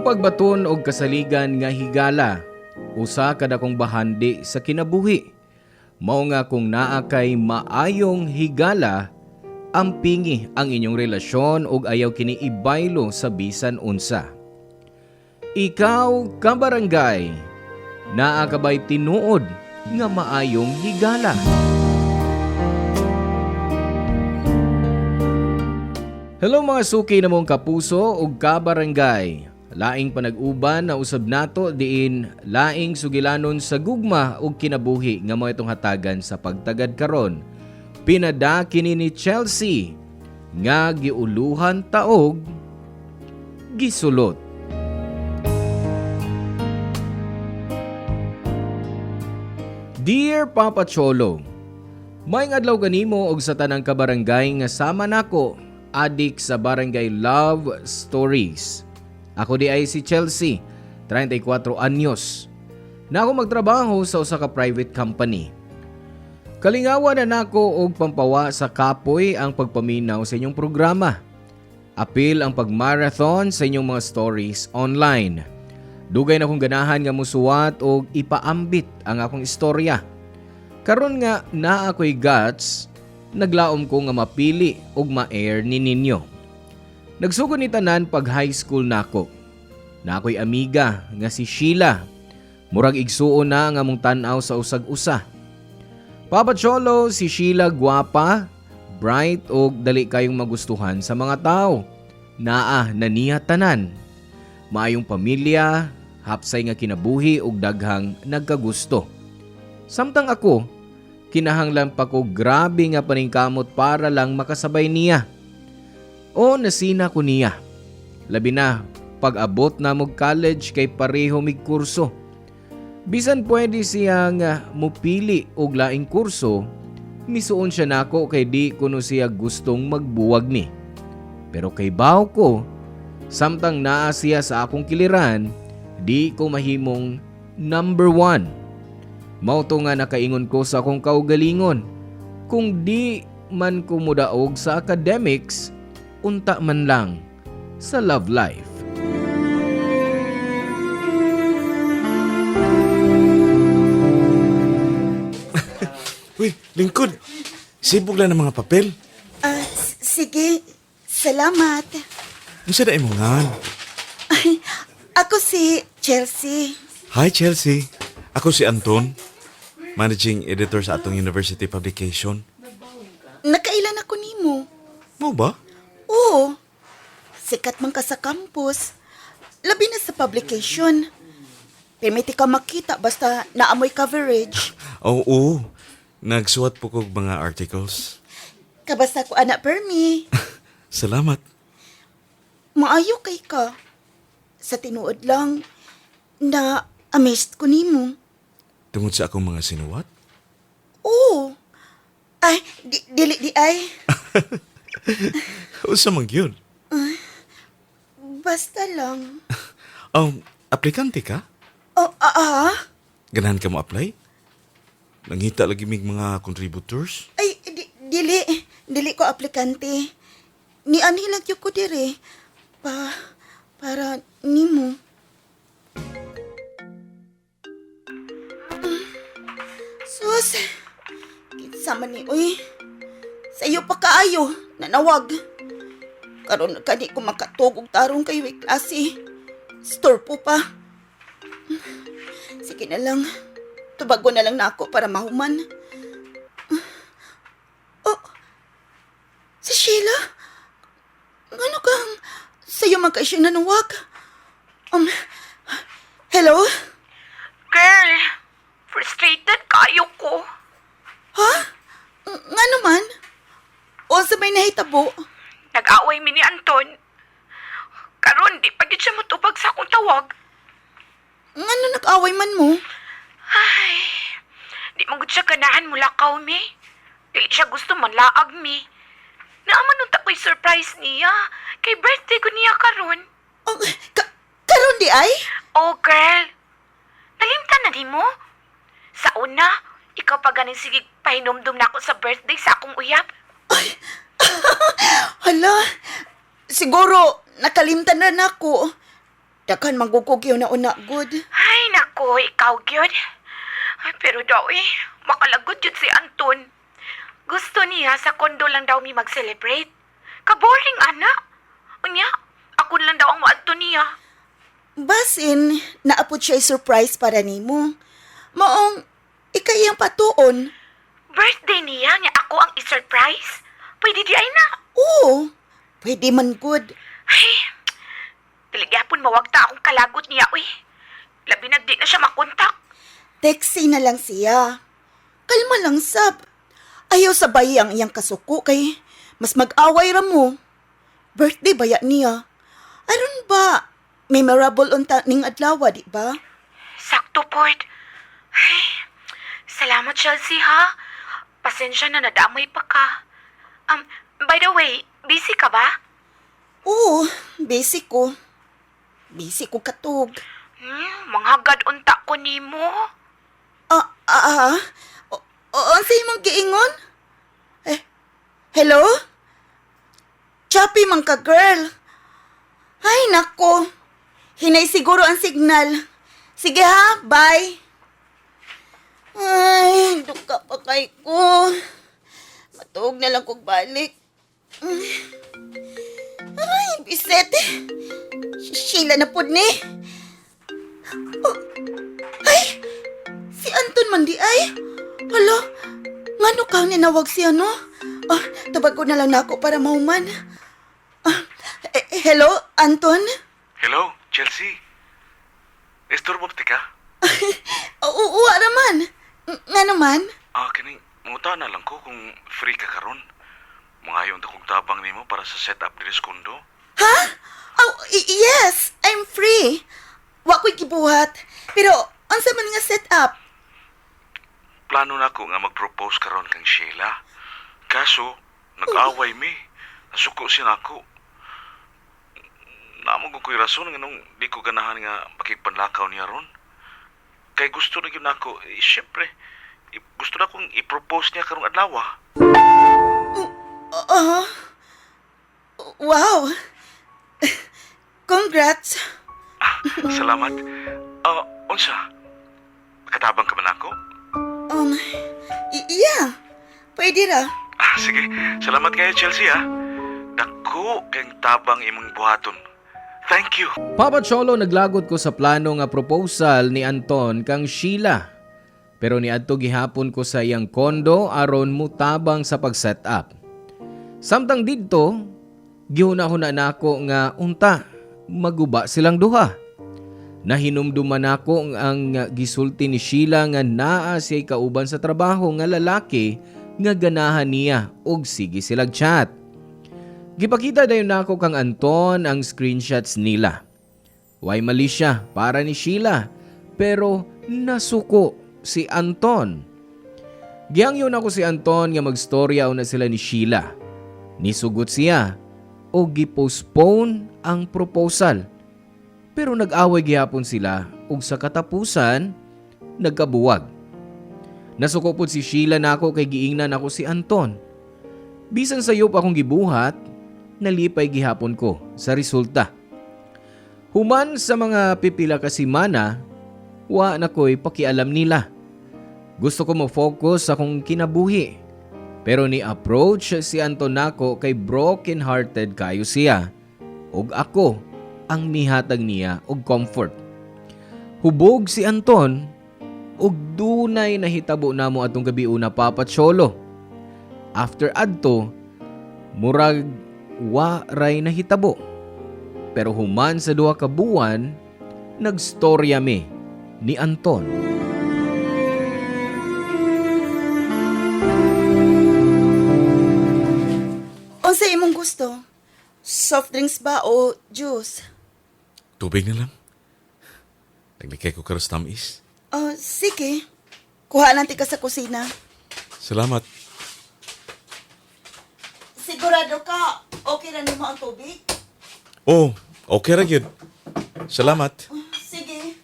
pagbaton og kasaligan nga higala, usa kada kong bahandi sa kinabuhi. Mao nga kung naa kay maayong higala, ampingi ang inyong relasyon ug ayaw kini ibaylo sa bisan unsa. Ikaw, kabarangay, naa ka ba'y tinuod nga maayong higala? Hello mga suki na mong kapuso ug kabarangay. Laing panag-uban na usab nato diin laing sugilanon sa gugma ug kinabuhi nga mao itong hatagan sa pagtagad karon. Pinada kini ni Chelsea nga giuluhan taog gisulot. Dear Papa Cholo, maayong adlaw kanimo og sa tanang kabarangay nga sama nako adik sa Barangay Love Stories. Ako di ay si Chelsea, 34 anyos. Na ako magtrabaho sa usa ka private company. Kalingawan na nako og pampawa sa kapoy ang pagpaminaw sa inyong programa. Apil ang pagmarathon sa inyong mga stories online. Dugay na akong ganahan nga musuwat og ipaambit ang akong istorya. Karon nga naa ako'y guts, naglaom ko nga mapili og ma-air ni ninyo. Nagsugod ni tanan pag high school nako. Na ako'y amiga nga si Sheila. Murag igsuon na nga mong tan-aw sa usag-usa. Papa Cholo, si Sheila gwapa, bright og dali kayong magustuhan sa mga tao. Naa naniya tanan. Maayong pamilya, hapsay nga kinabuhi og daghang nagkagusto. Samtang ako, kinahanglan pa ko grabe nga paningkamot para lang makasabay niya. O nasina ko niya. Labi na pag-abot na mog college kay pareho mig kurso. Bisan pwede siyang mupili og laing kurso, misuon siya nako kay di kuno siya gustong magbuwag ni. Pero kay baw ko, samtang naa siya sa akong kiliran, di ko mahimong number 1. Mao to nga nakaingon ko sa akong kaugalingon. Kung di man ko mudaog sa academics, unta man lang sa love life. Uy, lingkod. Sibog lang ng mga papel. Sige. Salamat. Ano siya na imungan? Ay, ako si Chelsea. Hi, Chelsea. Ako si Anton, managing editor sa atong university publication. Nakailan ako nimo. Mo ba? Oo. Sikat man ka sa campus. Labi na sa publication. Permiti ka makita basta naamoy coverage. Oo. Nagsuwat po kong mga articles. Kabasa ko anak Permi. Salamat. Maayo kay ka. Sa tinuod lang na amazed ko nimo. Tungod sa akong mga sinuwat? Oo. Ay, dili ay. Usa man yun? Basta lang. Aplikante ka? Oh, Ganahan ka mo apply? Nangita lagi mig mga contributors? Ay, dili ko aplikante. Ni anilag yung ko dire. Para nimo. Sus, kinsa man ni, uy. Sa iyo pa kaayo, nanawag. Karon na kani ko makatugog tarong kayo klase. Store po pa. Sige na lang. Tubago na lang na ako para mahuman. Oh, si Sheila? Ano kang sa'yo man siya nanawag? Hello? Girl, frustrated kayo ko. Ha? Nga naman? O sa may nahitabo? Nag-away mi ni Anton. Karon di pa gid siya motubag sa akong tawag. Nga nag-away man mo? Ay, di mo gud siya ganahan mulakaw mi. Dili siya gusto manlaag mi. Naaman unta ko'y surprise niya. Kay birthday ko niya karon. Oh, karon di ay? Oh, girl. Nalimtan na di mo? Sa una, ikaw pa ganing sige pahinumdum na ako sa birthday sa akong uyab. Ay, hala, siguro nakalimtan na nako. Dakan manggugugyo na una, good. Ay, nako, ikaw gyud. Ay, pero daw makalagod jud si Anton. Gusto niya sa kondo lang daw mi mag-celebrate. Kaboring, anak. Unya, ako lang daw ang maadto niya. Basin, naapod siya surprise para nimo. Maong, ikay ang patuon. Birthday niya, nga ako ang i-surprise. Pwede di ay na. Oo, pwede man, good. Ay, tiligapon mawagta akong kalagot niya, uy. Labi na di na siya makontak. Texi na lang siya. Kalma lang, sab. Ayaw sabay ang iyang kasuko kay mas mag-away ra mo. Birthday baya niya. Aron ba, memorable unta ning adlaw, di ba? Sakto, Port. Ay, salamat, Chelsea, ha? Pasensya na nadamay pa ka. By the way, busy ka ba? Oo, busy ko. Busy ko katog. Manghagad unta ko nimo. Sa imong giingon? Hello? Choppy man ka, girl. Ay, nako. Hinay siguro ang signal. Sige ha, bye. Ay, duka pa kay ko. Matuog na lang kong balik. Ay, biset. Sheila na po ni. Oh, ay, si Anton man di ay. Hala, ngano ka ninawag siya, no? Tubag ko na lang na ako para mauman. Hello, Anton? Hello, Chelsea. Estorbo ka? Oo, naman. Nga naman? Kining, munguta na lang ko kung free ka karon. Mangayon ta kong tabang nimo para sa setup diri sa kondo. Ha? Yes, I'm free. Wa ko'y gibuhat. Pero, unsa man nga setup? Plano na ko nga mag-propose karon kang Sheila. Kaso, nag-away mi. Nasuko siya nako. Namang ko'y rason nga nung di ko ganahan nga makipanlakaw niya ron. Kay gusto na yun ako, syempre, gusto na kong i-propose niya karong adlaw. Wow. Congrats. Salamat. Unsa? Katabang ka man ako? Yeah. Pwede ra. Sige, salamat kayo, Chelsea, ha? Dako kayong tabang imong buhaton. Thank you. Papa Cholo, naglagot ko sa plano nga proposal ni Anton kang Sheila. Pero niadto gihapon ko sa iyang kondo aron mutabang sa pag-set up. Samtang didto, gihuna-huna nako nga unta maguba silang duha. Nahinumduman ako ang gisulti ni Sheila nga naa siya'y kauban sa trabaho nga lalaki nga ganahan niya og sige silag chat. Gipakita dayon nako kang Anton ang screenshots nila. Way mali siya para ni Sheila, pero nasuko si Anton. Gihangyon ako si Anton nga magstorya na sila ni Sheila. Nisugot siya o gipostpone ang proposal. Pero nag-away gihapon sila ug sa katapusan nagkabuwag. Nasuko pud si Sheila nako kay giingnan ako si Anton. Bisan sayop akong gibuhat, nalipay gihapon ko sa resulta. Human sa mga pipila ka semana, wa na ko'y pakialam nila. Gusto ko mo-focus sa akong kinabuhi. Pero ni-approach si Anton nako kay broken-hearted kayo siya. Ug ako ang mihatag niya og comfort. Hubog si Anton ug dunay nahitabo namo atong gabi una, Papa Cholo. After adto, murag wa ray nahitabo. Pero human sa duha ka buwan, nagstorya mi ni Anton. Unsa imong gusto? Soft drinks ba o juice? Tubig na lang. Naglikay ko karos tamis. Sige. Kuha lang ka sa kusina. Salamat. Sigurado ka, okay na nimo ang tubig? Oh, okay ra gyud. Salamat. Sige.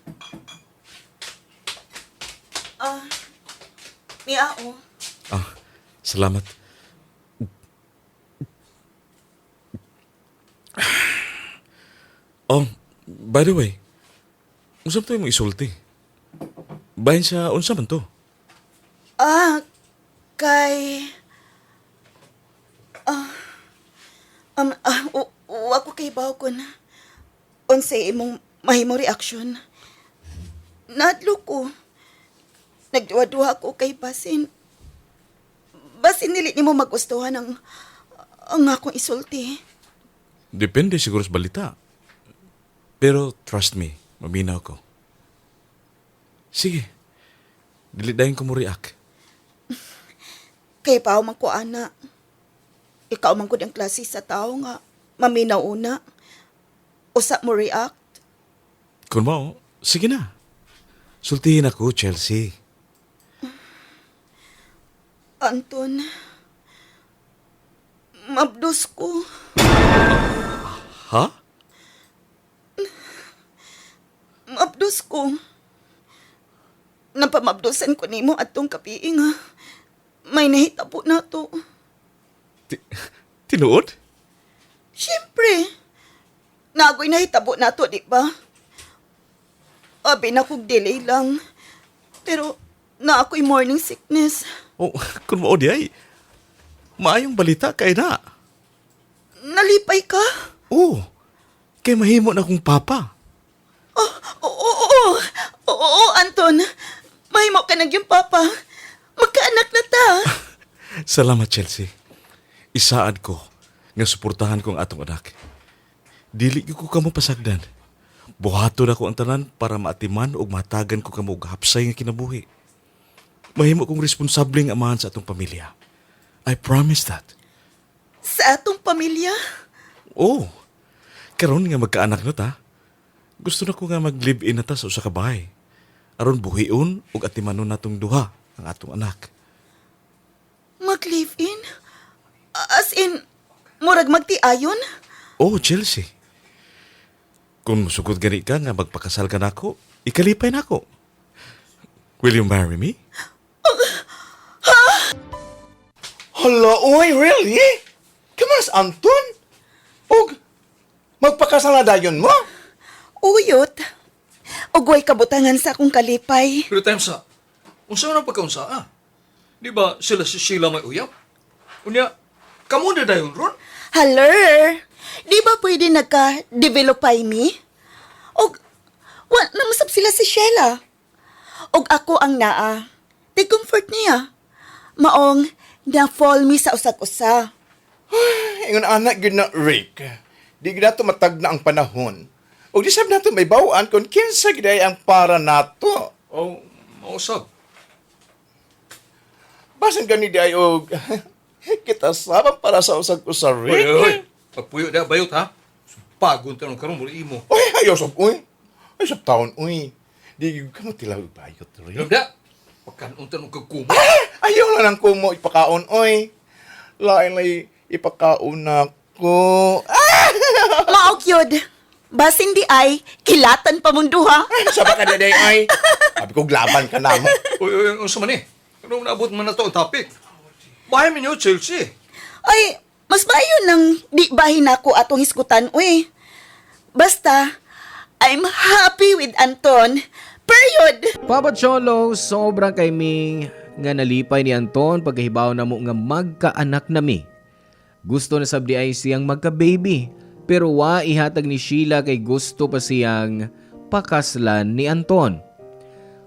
Mia, Salamat. By the way, unsa man to imong isulti? Bahin sa unsa man to? Kay... Ako kay baw ko na. Unsay imong mahimo reaksyon. Nadlo ko. Nagduwa-duwa ko kay Basin. Basin nili nimo magustuhan ang akong isulti. Depende siguro sa balita. Pero trust me, maminaw ko. Sige, dili dayon ko mo react. Kay pao man ko, ana. Ikaw man ko ang klase sa tao nga maminaw una. Usa mo react. Kung mao, sige na. Sultihin ako, Chelsea. Anton, mabdos ko. Ha? Mabdos ko. Napamabdosan ko nimo atong kapiing nga. May nahitabo na to. Tinuod? Siyempre. Nagoy nahitabo na to, di ba? Abi na kong delay lang. Pero na ako'y morning sickness. Oh, kung mao di ay, maayong balita kay na. Nalipay ka? Oh, kay mahimo na akong papa. Oo, Anton. Mahimo ka na yung papa. Magkaanak na ta. Salamat, Chelsea. Isaad ko nga suportahan ko ang atong anak. Dili ko kamo pasagdan. Buhaton ako ang tanan para maatiman o matagan ko kamo og hapsay nga kinabuhi. Mahimo kong responsabling amahan sa atong pamilya. I promise that. Sa atong pamilya? Oh, karon nga magkaanak na ta. Gusto na ko nga mag-live-in na ta sa usa ka bahay. Aron buhion ug atimanon natong duha ang atong anak. Mag-live-in? As in, murag magtiayon? Oh, Chelsea. Kung musugod gani ka nga magpakasal ka nako, ikalipay nako. Will you marry me? Hala, oy, really? Kamas, Anton? Og, magpakasal na dayon mo? Uyot. Ugway kabutangan sa akong kalipay. Pero time sa, unsa na pagkaunsa ah? Di ba sila si Sheila may uyap? Unya, kamo na dayon ron? Haler, di ba pwede nagka-developay me? Og, namusap sila si Sheila. Og ako ang naa. Di comfort niya. Maong, na-fall me sa usag-usa. Ingon anak, yun na, Rick. Di gid nato matag na ang panahon. O di sab nato may bawaan kung kinsa gid ay ang para nato. O, mausag. Basin gani di ay og kita sabang para sa usag-usa, Oy, Rick. oy, pagpuyo na bayot ha? Pagod tanong karon mo imo. Oy, ayaw sab, uy. Ay, sab taon, uy. Di ka mo tilaw bayot, Alam Rick. da, pagkanon tanong kagkumo. Ayaw lang ko mo ipakaon, oy. Lain lay ipakaon ako. Maog yun. Basin di ay, kilatan pa mong duha. Saba ka daday, ay. Sabi ko, glaban ka na mo. Uy, unsa man eh? Ano naabot man na to ang topic? Bahay mo niyo, Chelsea. Ay, mas bayo nang di bahin ako atong hisgutan, uy. Basta, I'm happy with Anton. Period. Papa Cholo, sobrang kaiming nga nalipay ni Anton pagkahibaw na mo nga magkaanak nami. Gusto na sabdi ay siyang magka-baby, pero wa ihatag ni Sheila kay gusto pa siyang pakaslan ni Anton.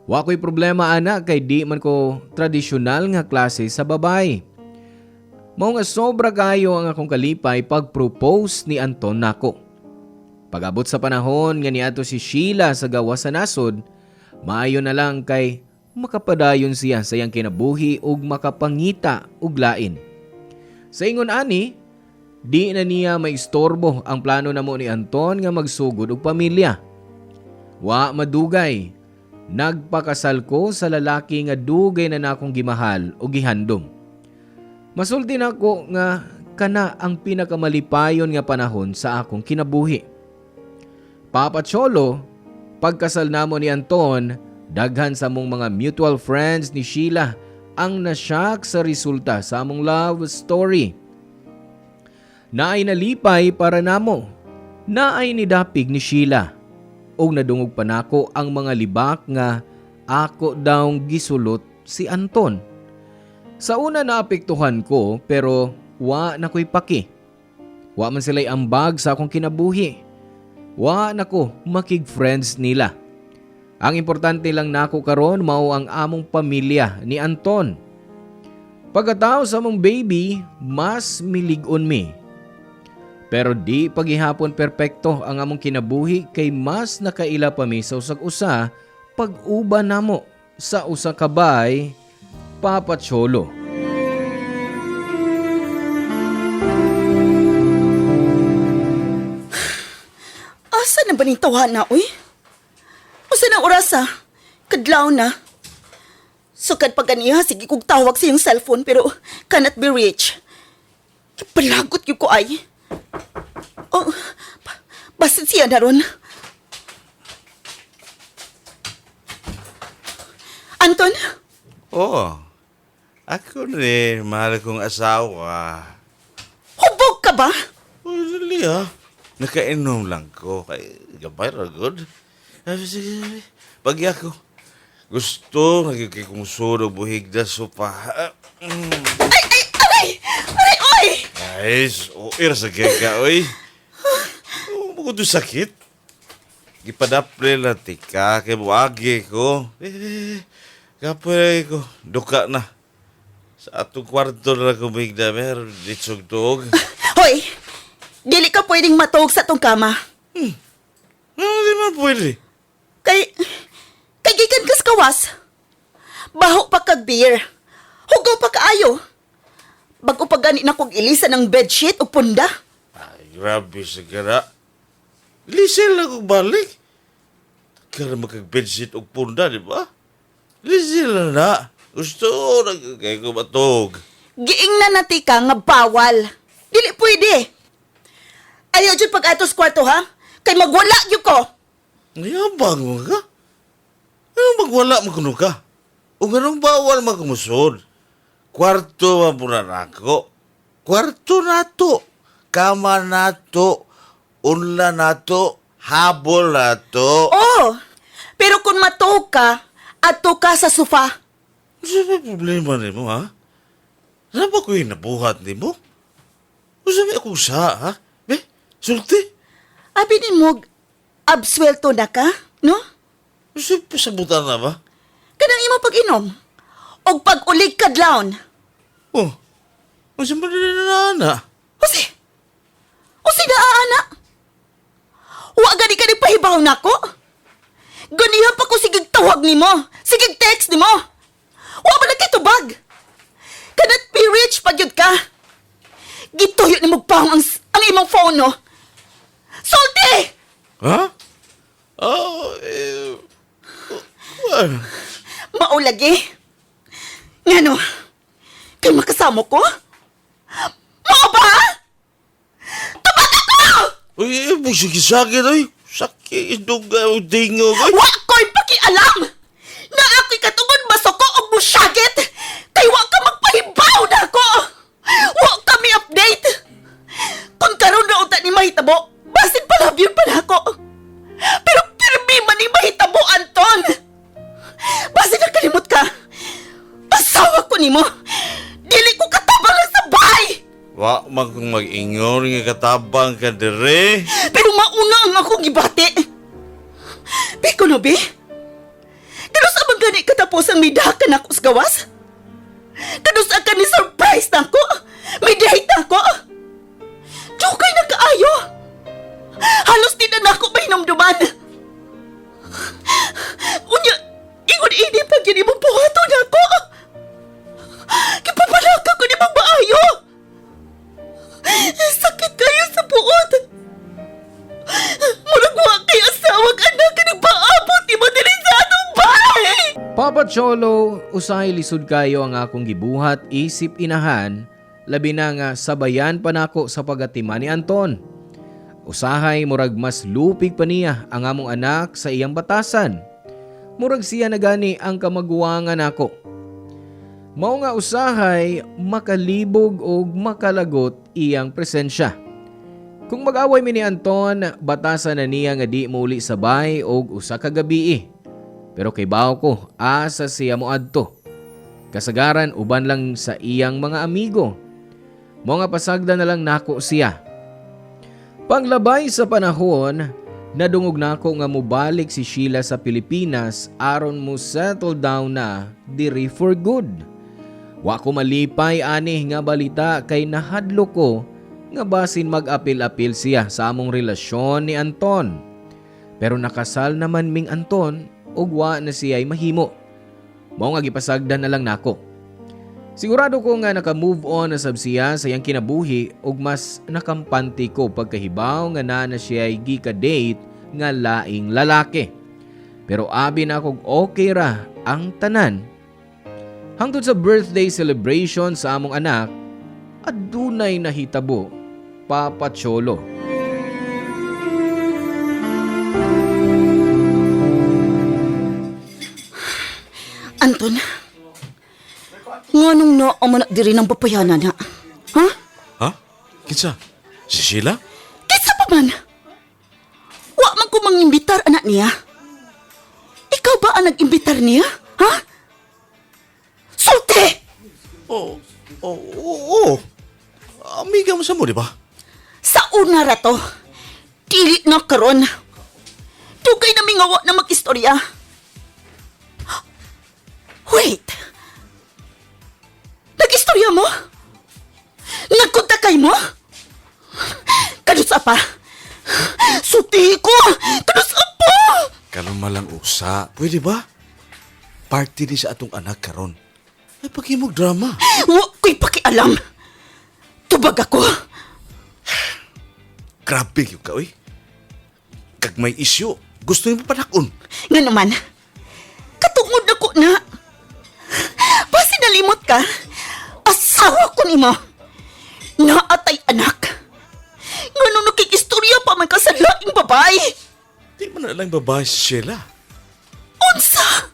Wa ko'y problema ana kay di man ko tradisyonal nga klase sa babae. Mao nga sobra kayo ang akong kalipay pag-propose ni Anton nako. Pag-abot sa panahon nga niadto si Sheila sa gawas sa nasod, maayo na lang kay makapadayon siya sa iyang kinabuhi ug makapangita og lain. Sa ingon ani, di na niya maistorbo ang plano namo ni Anton nga magsugod og pamilya. Wa madugay, nagpakasal ko sa lalaki nga dugay na nakong gimahal o gihandom. Masulti nako nga kana ang pinakamalipayon nga panahon sa akong kinabuhi. Papa Cholo, pagkasal namo ni Anton, daghan sa mong mga mutual friends ni Sheila ang nasyak sa resulta sa among love story. Naay nalipay para namo, naay nidapig ni Sheila. o nadungog pa nako ang mga libak nga ako daw gisulot si Anton. Sa una naapektuhan ko pero wa na ko'y paki. Wa man sila'y ambag sa akong kinabuhi. Wa na ko makig-friends nila. Ang importante lang nako karon mao ang among pamilya ni Anton. Pagkatao sa among baby, mas milig-on mi. Pero di paghihapon perpekto ang among kinabuhi kay mas nakaila pa mi sa usag-usa pag-uba namo sa usa ka bay, Papa Cholo. Asa na ba ning tawhana, uy? Usa na oras, kadlaw na. Sukad pa ganiha, sige kong tawag sa iyong cellphone pero cannot be reached. Palagot yun ko ay. Oh, basit siya na ron. Anton? Oo. Ako rin, mahal kong asawa. Hubog ka ba? Oh, dali nakainom lang ko. Kay gabay ra good. Sige. Pag ako gusto, nagiging kong sunog buhig na sopa. Aray, oy! Guys, ir sa ka, oy. Bukod doon sakit. Gipadapre lang tika, kay buwagi ko. Kapag ko, duka na. Sa atong kwarto na kumig na, meron ditsog-tog. Hoy! Dili ka pwedeng matuog sa tong kama. Di man pwede. Kay gikan kas kawas. Baho pa kag beer. Hugaw pa kaayo. Bago pa gani na kong ilisa ng bedsheet o punda. Ay, grabe sa gara. Lisel lang kong balik. Kaya makag-bedsheet o punda, di ba? Lisel lang na. Gusto na kaya ko matog. Giing na nati ka nga bawal. Dili pwede. Ayaw dyan pag-atos kwarto, ha? Kay magwala yun ko. Ngayabang mo ka? Anong magwala mo kuno ka? O ganong bawal magmusod? Kwarto mabunan ako. Kwarto nato. Kama nato. Unla nato. Habol nato. Oo. Pero kung matuog ka, ato ka sa sofa. Ano may problema ni mo, ha? Ano ba ko yung nabuhat ni mo? Ano may akong sa, ha? Be, sulti? Abi ni mo, abswelto na ka, no? Ano pasabutan na ba? Kanang imo pag-inom. O pag-ulig kadlawon. Oh, ano ba na? Jose! Jose na aana! Wa gani ka ni pahibaw na ko? Ganihan pa ko sigig tawag ni mo. Sigig text ni mo. Wa ba na kitubag? Kanat be rich pag yun ka. Gituyo ni mo pang ang imong phone, no? Sulti! Ha? Maulagi. Ngano? Kay makasamo ko? Mao ba? Tubag ako! Uy, sige, ay. Sakit, duga, dingo, ay. Wa ko'y pakialam! Na ako'y katungod masoko o busyagit! Kay wa ka magpahibaw na ako! Wa kami update! Kung karoon na uta ni mahitabo, basin palabyon pa na ako! Pero pirmi man ni mahitabo, Anton! Basin na kalimot ka! Asawa ko ni mo! Dili ko katabang lang sa bahay! Wa man kong mag-ingon nga katabang ka dire. Pero mauna ang akong gibati! Biko no, be? Kanus abang gani katapos ang midakan ako sa gawas? Kanus ka ni surprise na ako? May date na ako? Jukay na kaayo! Halos di na ako may namduman! Unya, ingon ini pag yun imong buhato na ako! Kipapalaka ko ni mong maayo! Sakit kayo sa buot! Murag wa kay asawag anak ka nagpaabot ni mo dili sa atong bahay! Papa Cholo, usahay lisod kayo ang akong gibuhat isip inahan, labi na nga sabayan pa nako sa pagatiman ni Anton. Usahay murag mas lupig pa niya ang among anak sa iyang batasan. Murag siya na gani ang kamaguwangan nako. Mao nga usahay makalibog o makalagot iyang presensya. Kung mag-away mi ni Anton, batasan na niya nga di muli sabay og usa ka gabi. Pero kay bawo ko, asa siya moadto. Kasagaran uban lang sa iyang mga amigo. Mga pasagda na lang nako siya. Panglabay sa panahon, nadungog nako nga mobalik si Sheila sa Pilipinas aron mo settle down na diri for good. Wa ko malipay ani nga balita kay nahadlo ko nga basin mag-apil-apil siya sa among relasyon ni Anton. Pero nakasal naman ming Anton ug wa na siya'y mahimo. Mao nga gipasagdan na lang nako. Sigurado ko nga naka-move on na sab siya sa iyang kinabuhi ug mas nakampante ko pagkahibaw nga na siya'y gika-date nga laing lalaki. Pero abi na kog okay ra ang tanan. Hangtod sa birthday celebration sa among anak, adunay nahitabo, Papa Cholo. Anton, nganong na ang manak diri ng bapayanan na? Ha? Ha? Kinsa? Si Sheila? Kinsa pa man? Wa man ko mangimbitar anak niya. Ikaw ba ang nag-imbitar niya? Ha? Sulti! Oo. Amiga mo sa mo, di ba? Sa una rato, dili na karon. Dugay na mingawa na mag-istorya. Wait! Nag-istorya mo? Nagkontakay mo? Kanusa pa? Suti ko! Kanusa pa? Kalma lang usa. Pwede ba? Party di sa atong anak karon. Ay paghimog drama. Wa ko'y pakialam. Tubag ako. Grabe yung ka, oy. Kag may isyo, gusto niyo papanakon. Nga naman, katungod na ko na. Basi nalimot ka, asawa ko ni mo. Naatay anak. Nga nung nakikistorya pa man ka sa laing babae. Di mo na lang babae si Sheila. Unsa?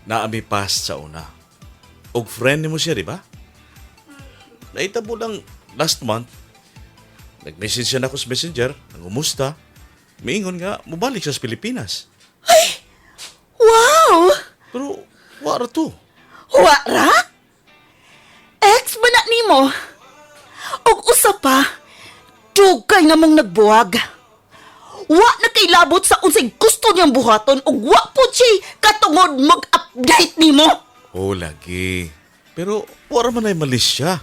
Naami past sa una. Og friend ni mo siya, di ba? Naitabo lang last month. Nag-message siya na ako sa messenger, nangumusta. Miingon nga, mubalik siya sa Pilipinas. Wow! Pero, wala to. Wara? Ex ba na ni mo? Og usa pa, dugay namang nagbuwag. Wa na kay labot sa unsay gusto niyang buhaton ug wa po siya katungod mag-update ni mo. Oo, lagi. Pero, wala man ay malis siya.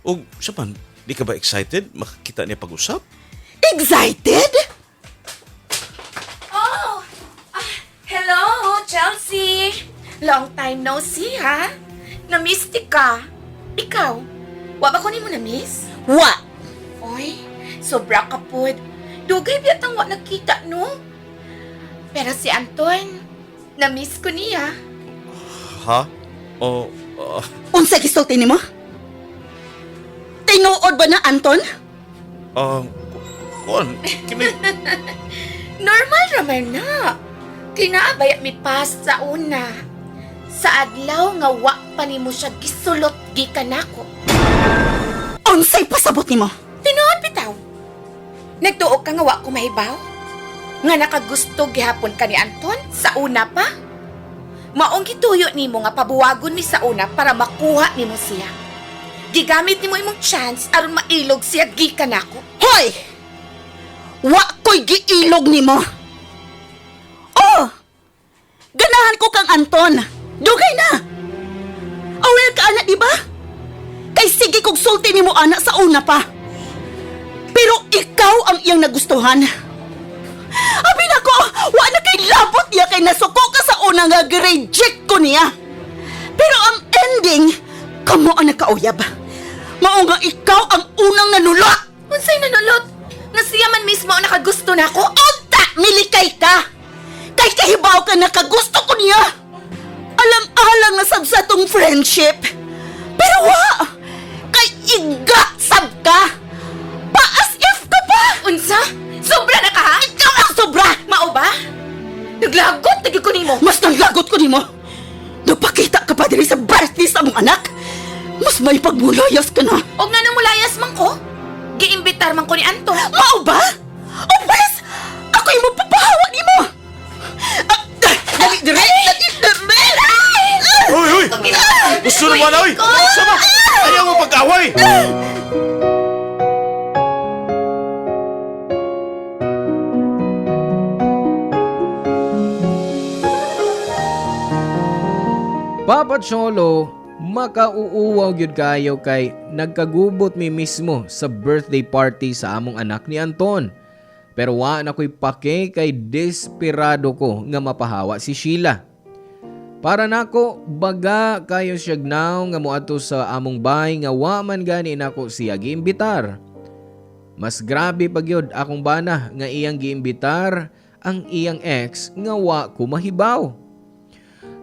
O, siya man, di ka ba excited makakita niya pag-usap? Excited? Oh! Hello, Chelsea! Long time no see, ha? Na-miss ka. Ikaw, wa ba ko ni mo na-miss? Wa. Oy, sobra ka pod. Dugay biyatang wa nakita, no? Pero si Anton, na-miss ko niya. Ha? O, Unsay gisulti nimo? Tinuod ba na Anton? kuan, kini, Normal raman na. Kinaabaya mi pas sa una. Sa adlaw nga wa pa nimo siya gisulot gikan ako. Unsay pasabot nimo? Tinuod bitaw. Nagtuog ka nga wa ko mahibaw? Nga nakagusto gihapon ka ni Anton sa una pa? Maong gituyo nimo nga pabuwagon mi sa una para makuha nimo siya. Gigamit nimo imong chance aron mailog siya gikan ako. Hoy! Wa ko'y giilog nimo. Oh! Ganahan ko kang Anton. Dugay na. Aware ka anak, di ba? Kay sige kog sulti nimo anak sa una pa. Pero ikaw ang iyang nagustuhan. Abi nako, wa na kay labot niya kay nasuko ka sa una nga gi-reject ko niya. Pero ang ending, kamo ang nakauyab. Mao nga ikaw ang unang nanulot. Unsay nanulot? Nga siya man mismo ang nakagusto nako? Unta, milikay ka! Kay kahibaw ka nakagusto ko niya! Alang-alang na sab sa tong friendship. Pero wa! Kay iga sab ka! Pa-as if ka pa! Unsa? Sobra na ka, ha? Ikaw ang sobra! Mao ba? Naglagot, tagi ko nimo. Mas nanglagot ko nimo! Napakita ka pa diri sa birthday sa mong anak! Mas may pagmulayas ka na! O nga nang mulayas man ko? giimbitar man ko ni Anton. Mao ba? O pwes, ako yung mapapahawa ni mo. Dali, dire! Dali, dire! Uy, uy! Gusto naman, uy! Sama! Ayaw mo pag-away! Papa Cholo, makauuwaw gyud kayo kay nagkagubot mi mismo sa birthday party sa among anak ni Anton. Pero wa na ko'y pake kay desperado ko nga mapahawa si Sheila. Para nako baga kayo siyagnaw nga moadto sa among bahay nga wa man gani nako siya giimbitar. Mas grabe pa gyud akong bana nga iyang giimbitar ang iyang ex nga wa ko mahibaw.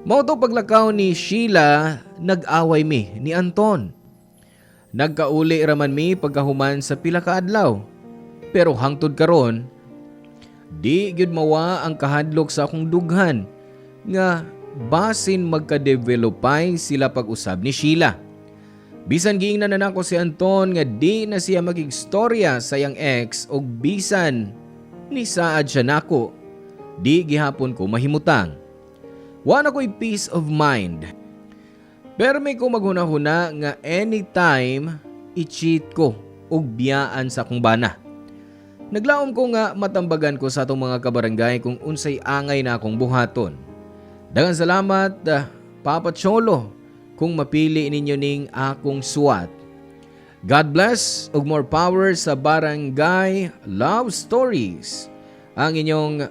Mao to paglakaw ni Sheila, nag-away mi ni Anton. Nagkauli raman mi pagkahuman sa pila ka adlaw. Pero hangtod karon, di gyud mawa ang kahadlok sa akong dughan nga basin magka-developay sila pag-usab ni Sheila. Bisan giingnan na nako si Anton nga di na siya magigstorya sa iyang ex og bisan ni saad siya nako, di gihapon ko mahimutang. Wa na ko'y peace of mind. Pero may ko maghuna-huna nga anytime i-cheat ko og biyaan sa akong bana. Naglaom ko nga matambagan ko sa atong mga kabarangay kung unsay angay na akong buhaton. Daghang salamat, Papa Cholo, kung mapili ninyo ning akong suwat. God bless ug more power sa Barangay Love Stories. Ang inyong